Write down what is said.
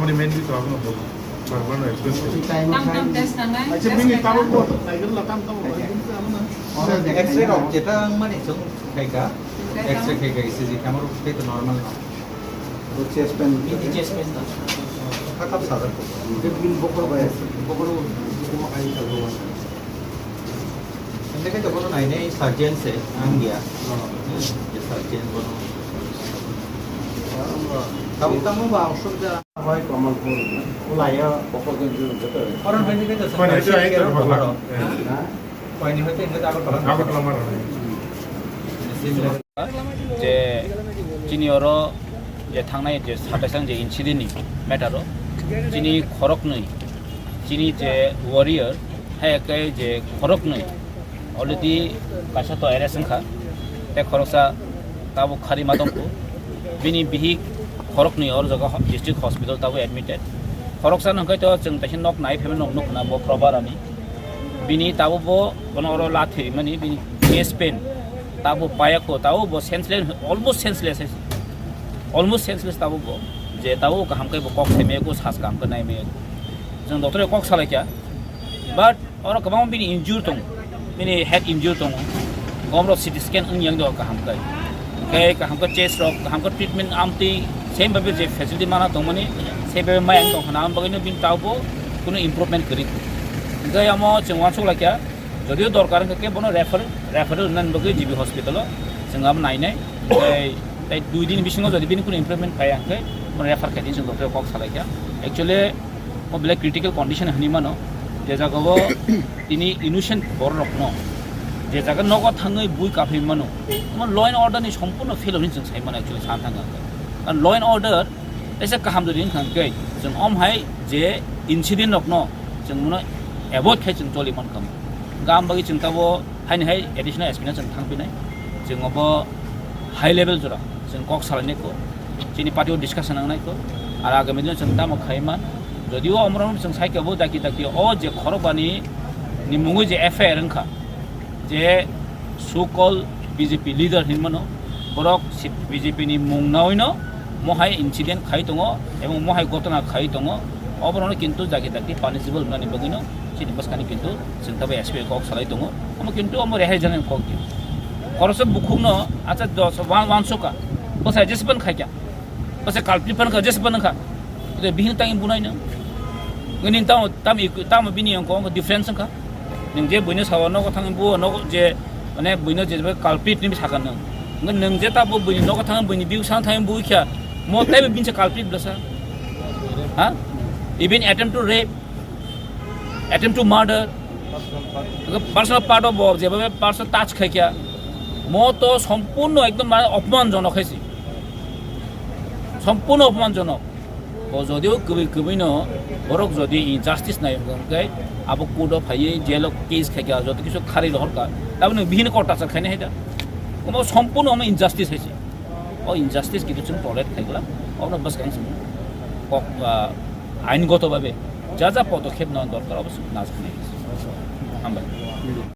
parliamentary to आपने बोला permanent express tam test nangai अच्छा मिनी ताऊ को टाइगर ला काम X-ray of যেটা মানে খাইকা X-ray খাইকা ECG ক্যামেরা উঠতে তো নরমাল তো চেস্ট পেন চেস্ট পেন না খারাপ সাদা বিন বকর ভাই Bakr kuma ai ka lo hindi kayo ko na ini surgeon se anggia যে সার্জন বনো কাম কাম বা অসুবিধা হয় কমলপুর ওলাইয়া বকরগঞ্জ যেতে কারণ বেশি কাছে মানে এটা আই তো ভালো পয়নি হইতে ইংরেজি আগরতলা মারা যে চিনিয়র যে থাংনাय যে সাতাইসাं যে ইনসিডেন্টनि मेटारो चिनी खरक नै चिनी जे वारियर हायकै जे खरक नै अलरेडी कासा तो एरेसंखा ते खरकसा ताबो खारि मादंखौ बिनि बिहि खरक नै और जगह डिस्ट्रिक्ट हॉस्पिटल ताबो एडमिटेड खरकसा नंखै तो जों तसिन नक नाय फेमे नक नकना बो प्रबारानि बिनि ताबो बो बनरो लाथि मानि बिनि चेस्ट पेन ताबो पायाको ताबो बो सेंसलेस अलमोस्ट सेंसलेस ताबो बो जे ताबो कामकै बो कक थेमे को सास काम नाय मे जों डॉक्टर कक सालायखा बाट और गोबां बिनि इंजुर दं बिनि हेड इंजुर दं गमरो सिटी स्कैन उन्यां दो कामकै कामकै चेस्ट रक कामकै ट्रीटमेंट आमति सेम बाबे जे फेसिलिटी माना दंमनि सेबे मायं दं ना बगैनो बिन ताबो कुनो इम्प्रूवमेंट करि गय आम जों वानसो लाखिया जदियो दरकार के बनो रेफारेल नन बगै जीबी हॉस्पिटल जों आम नायनाय ताई 2 दिन बिसिङाव जदि बिनि कुनो इम्प्रूवमेंट फायाखै मन रेफार खायदि जों डॉक्टर कक सालायखा एक्चुअली म बेले क्रिटिकल कंडीशन हनि मानो जे जागाव तिनि इनोसेंट बर रखनो जे जागा नग थाङै बुइ काफै मानो म ल एन्ड अर्डर नि सम्पूर्ण फेल होनि जों साइ मानो एक्चुअली सान थाङा आरो ल एन्ड अर्डर एसे काहाम जदि खांकै जों अमहाय जे इन्सिडेंट रखनो जों मनो एभॉइड खाय जों चलि मन खाम गाम बगि जों ताबो हाय एडिशनल एक्सपीरियंस जों थांबिनाय जों अब हाई लेवल जरा जों कक सालायनायखौ जोंनि पार्टियाव डिसकासन नांनायखौ आरो आगामी दिनाव जों दामा खायमान जदिव अमराव जों साइकेबो दाखि अ जे खरबानि नि मुङै जे एफआईआर ओंखा जे सो कल बीजेपी लीडर हिनमानो बरक बीजेपी नि मुंनावैनो महाय इन्सिडेंट खाय दङ एबं महाय घटना खाय दङ अबरावनो किन्तु दाखि पानिसिबल होननानै बगिनो सिनि बसकानि किन्तु जों दाबो एसपी कक सालाय दङ अम किन्तु अम रेहाय जानाय कक खरस बुखुंनो आचा 10 का पसा जेसेबन खायका पसा काल्पिफन का जेसेबन खा ते बिहिन तांग बुनायनो गनि ताम बिनि अंक डिफरेंस का नों जे बयनो सावनो को थांग बु न जे माने बयनो जे काल्पिट नि सागन नों जे ताबो बयनि न को थांग बयनि बिउ सान थांग बुइखा म ताइबो बिनसे काल्पिट ब्लसा हा even attempt to rape attempt to murder personal part of जेबे पर्सनल टाच खायका म तो सम्पूर्ण एकदम अपमानजनक हैছি सम्पूर्ण अपमानजनक যদিও কবিনো বরক যদি ইনজাস্টিস নাই গঙ্গাই আবো কোড ফাইয়ে জেল কেস খাইকা যত কিছু খারি দরকার তাবনে বিহীন কটাছ খাইনে হেদা কোন সম্পূর্ণ আমি ইনজাস্টিস হইছে ও ইনজাস্টিস কিছু চুন টয়লেট খাইগলা অন বাস কাংস কক আইনগতভাবে যা যা পদক্ষেপ নেওয়া দরকার অবশ্যই নাজ খাইছে আমরা